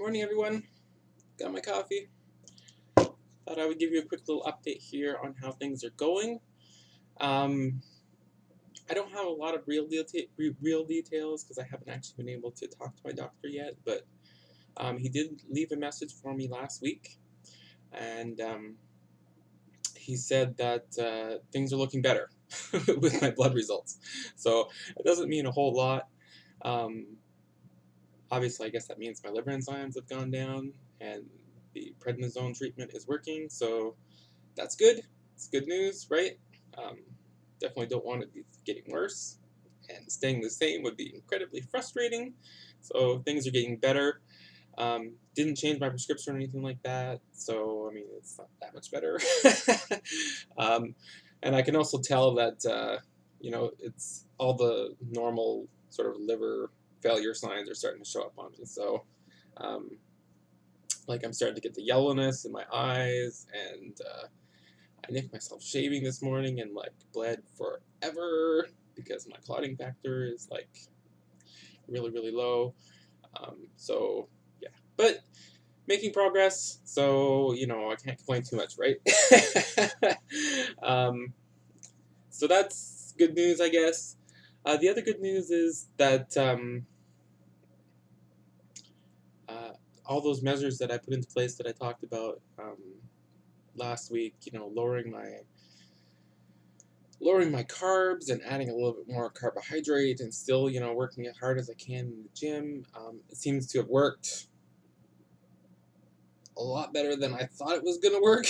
Morning, everyone. Got my coffee. Thought I would give you a quick little update here on how things are going. Um, I don't have a lot of real details because I haven't actually been able to talk to my doctor yet. But he did leave a message for me last week, and he said that things are looking better with my blood results. So it doesn't mean a whole lot. Um, Obviously, I guess that means my liver enzymes have gone down, and the prednisone treatment is working. So that's good. It's good news, right? Um, Definitely don't want it to be getting worse. And staying the same would be incredibly frustrating. So things are getting better. Didn't change my prescription or anything like that. So, I mean, it's not that much better. um, and I can also tell that, it's all the normal sort of liver failure signs are starting to show up on me. So, um, like, I'm starting to get the yellowness in my eyes, and I nicked myself shaving this morning and like bled forever because my clotting factor is like really, really low. So yeah, but making progress. So I can't complain too much, right? um, so that's good news, I guess. The other good news is that uh, all those measures that I put into place that I talked about last week, lowering my carbs and adding a little bit more carbohydrate and still, working as hard as I can in the gym. It seems to have worked a lot better than I thought it was going to work.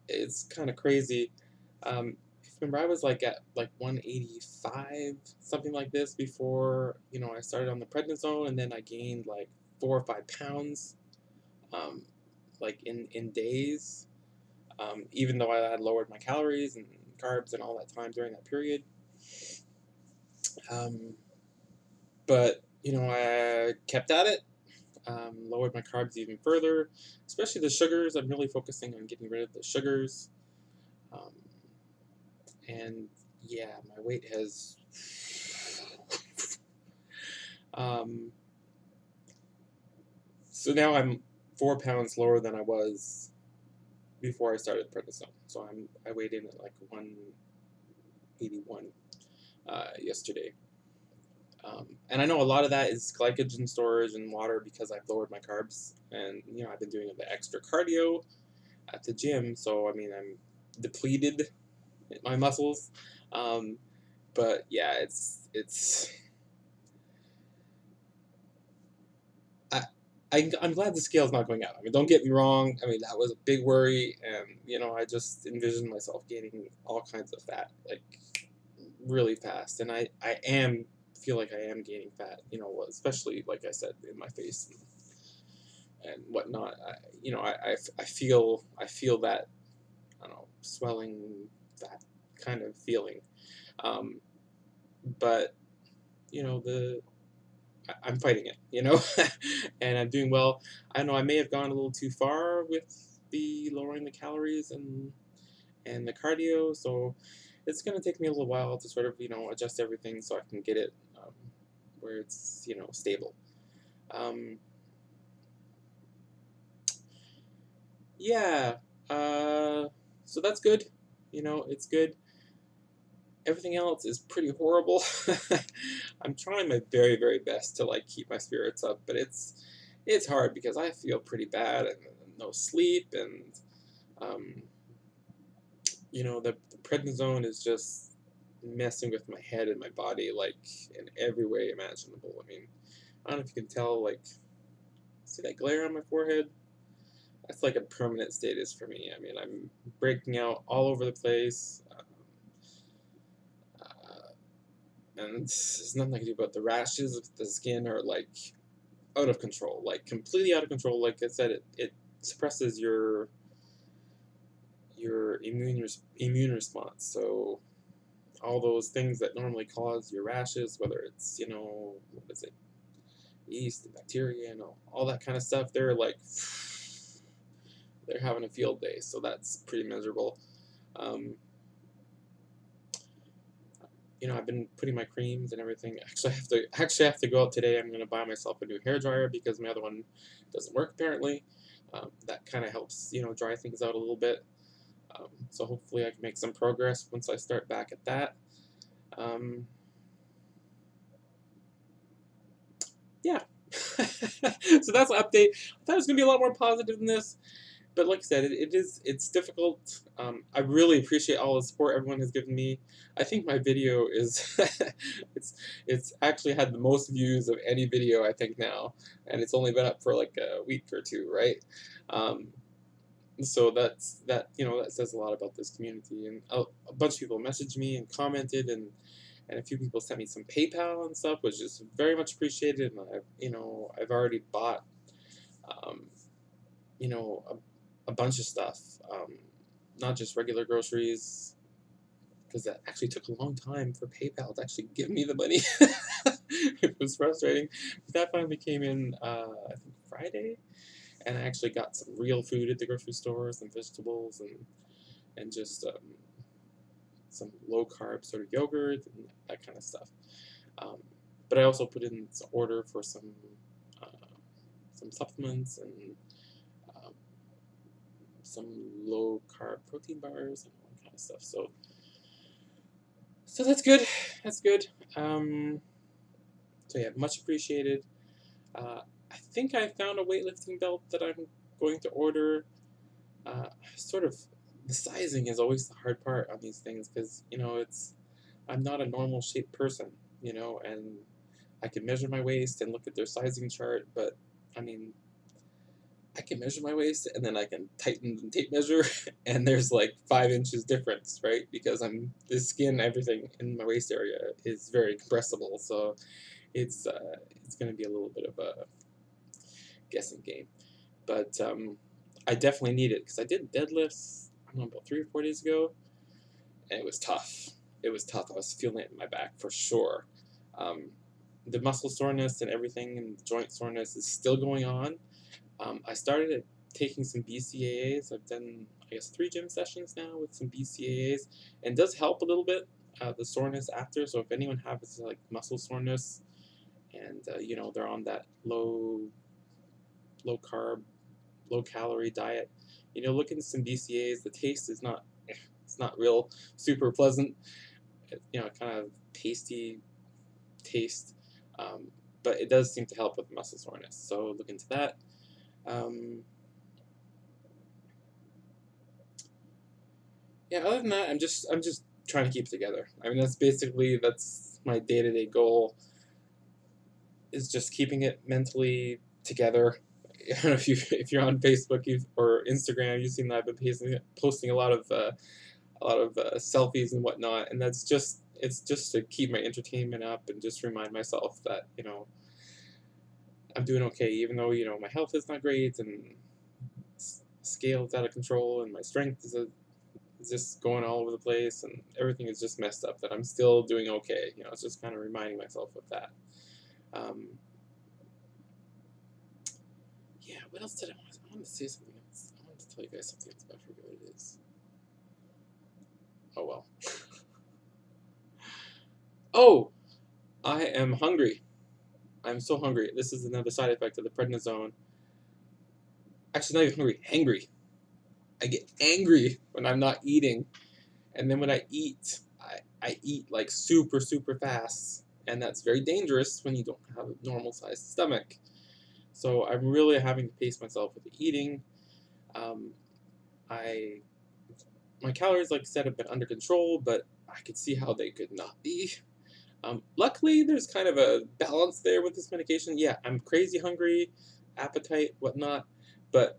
It's kind of crazy. Remember, I was like at like 185, something like this before, I started on the prednisone, and then I gained like 4 or 5 pounds, um, like in days. Even though I had lowered my calories and carbs and all that time during that period. Um, but I kept at it, lowered my carbs even further, especially the sugars. I'm really focusing on getting rid of the sugars. Um, and yeah, my weight has. Um, so now I'm 4 pounds lower than I was before I started prednisone. So I weighed in at like 181 yesterday. And I know a lot of that is glycogen storage and water because I've lowered my carbs, and I've been doing the extra cardio at the gym. So I mean, I'm depleted in my muscles. Um, but yeah, it's. I, I'm glad the scale's not going up. I mean, don't get me wrong. I mean, that was a big worry, and I just envisioned myself gaining all kinds of fat, like really fast, and I am feel like I am gaining fat. Especially like I said in my face and whatnot. I feel that, I don't know, swelling, that kind of feeling. Um, but I'm fighting it, and I'm doing well. I know I may have gone a little too far with the lowering the calories and the cardio, so it's gonna take me a little while to sort of adjust everything so I can get it where it's stable. Um, yeah, so that's good. It's good. Everything else is pretty horrible. I'm trying my very, very best to like keep my spirits up, but it's hard because I feel pretty bad and no sleep, and um, the prednisone is just messing with my head and my body like in every way imaginable. I mean, I don't know if you can tell, like, see that glare on my forehead? That's like a permanent status for me. I mean, I'm breaking out all over the place. And there's nothing I can do about the rashes of the skin are like out of control, like completely out of control. Like I said, it suppresses your immune response. So all those things that normally cause your rashes, whether it's what is it, yeast and bacteria and all that kind of stuff, they're like they're having a field day. So that's pretty miserable. Um, you know, I've been putting my creams and everything. Actually, I have to go out today. I'm gonna buy myself a new hair dryer because my other one doesn't work apparently. That kind of helps, you know, dry things out a little bit. So hopefully I can make some progress once I start back at that. Um, yeah. So that's an update. I thought it was gonna be a lot more positive than this, but like I said, it's difficult. I really appreciate all the support everyone has given me. I think my video is it's it's actually had the most views of any video I think now, and it's only been up for like a week or two, right? Um, so that, you know, that says a lot about this community, and a bunch of people messaged me and commented, and a few people sent me some PayPal and stuff, which is very much appreciated. And I've already bought um, you know, a bunch of stuff, not just regular groceries, because that actually took a long time for PayPal to actually give me the money. It was frustrating. But that finally came in, I think Friday, and I actually got some real food at the grocery store, some vegetables, and just some low carb sort of yogurt and that kind of stuff. Um, but I also put in an order for uh, some supplements and um, some low carb protein bars and all that kind of stuff. So that's good. That's good. So yeah, much appreciated. I think I found a weightlifting belt that I'm going to order. Sort of the sizing is always the hard part on these things because, you know, I'm not a normal shaped person, you know, and I can measure my waist and look at their sizing chart, but I mean, I can measure my waist and then I can tighten the tape measure, and there's like 5 inches difference, right? Because the skin, everything in my waist area is very compressible, so it's going to be a little bit of a guessing game. But I definitely need it because I did deadlifts, I don't know, about 3 or 4 days ago, and it was tough. It was tough. I was feeling it in my back for sure. Um, the muscle soreness and everything, and the joint soreness is still going on. I started taking some BCAAs. I've done, I guess, 3 gym sessions now with some BCAAs, and it does help a little bit, the soreness after. So if anyone has like muscle soreness and you know, they're on that low carb, low calorie diet, you know, look into some BCAAs. The taste is not it's not real super pleasant. You know, kind of pasty taste, um, but it does seem to help with muscle soreness. So look into that. Um, yeah, other than that, I'm just trying to keep it together. I mean, that's my day-to-day goal, is just keeping it mentally together. I don't know if you're on Facebook or Instagram, you've seen that I've been posting a lot of selfies and whatnot, and it's just to keep my entertainment up and just remind myself that, you know, I'm doing okay, even though, you know, my health is not great and scale is out of control and my strength is just going all over the place and everything is just messed up, that I'm still doing okay. You know, it's just kind of reminding myself of that. Um, yeah, what else did I want? I wanted to say something else. I wanted to tell you guys something else, but I forget what it is. Oh well. Oh, I am hungry. I'm so hungry. This is another side effect of the prednisone. Actually, not even hungry, hangry. I get angry when I'm not eating, and then when I eat, I eat like super, super fast, and that's very dangerous when you don't have a normal sized stomach. So I'm really having to pace myself with the eating. Um, I My calories, like I said, have been under control, but I could see how they could not be. Luckily, there's kind of a balance there with this medication. Yeah, I'm crazy hungry, appetite, whatnot, but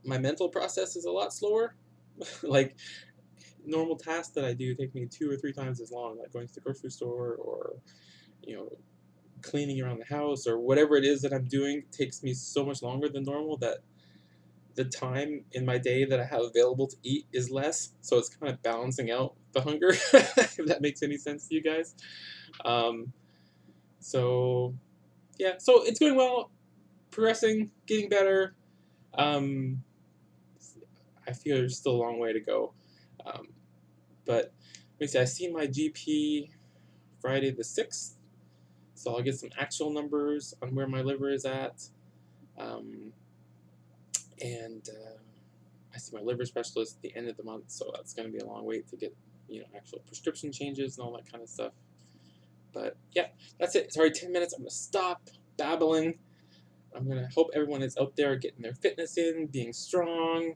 my mental process is a lot slower. Like, normal tasks that I do take me 2 or 3 times as long, like going to the grocery store or, you know, cleaning around the house or whatever it is that I'm doing takes me so much longer than normal that the time in my day that I have available to eat is less. So it's kind of balancing out the hunger, if that makes any sense to you guys. Um, so yeah, so it's going well, progressing, getting better. Um, I feel there's still a long way to go. Um, but let me see, I see my GP Friday the 6th. So I'll get some actual numbers on where my liver is at. And I see my liver specialist at the end of the month, so that's going to be a long wait to get, actual prescription changes and all that kind of stuff. But yeah, that's it. It's already 10 minutes. I'm going to stop babbling. I'm going to hope everyone is out there getting their fitness in, being strong,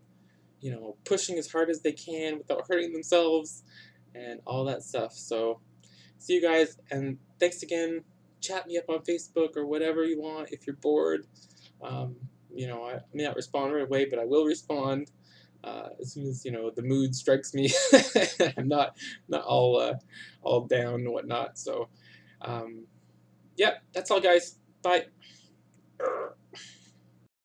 pushing as hard as they can without hurting themselves and all that stuff. So see you guys, and thanks again. Chat me up on Facebook or whatever you want if you're bored. I may not respond right away, but I will respond as soon as the mood strikes me. I'm not all down and whatnot. So yeah, that's all, guys. Bye.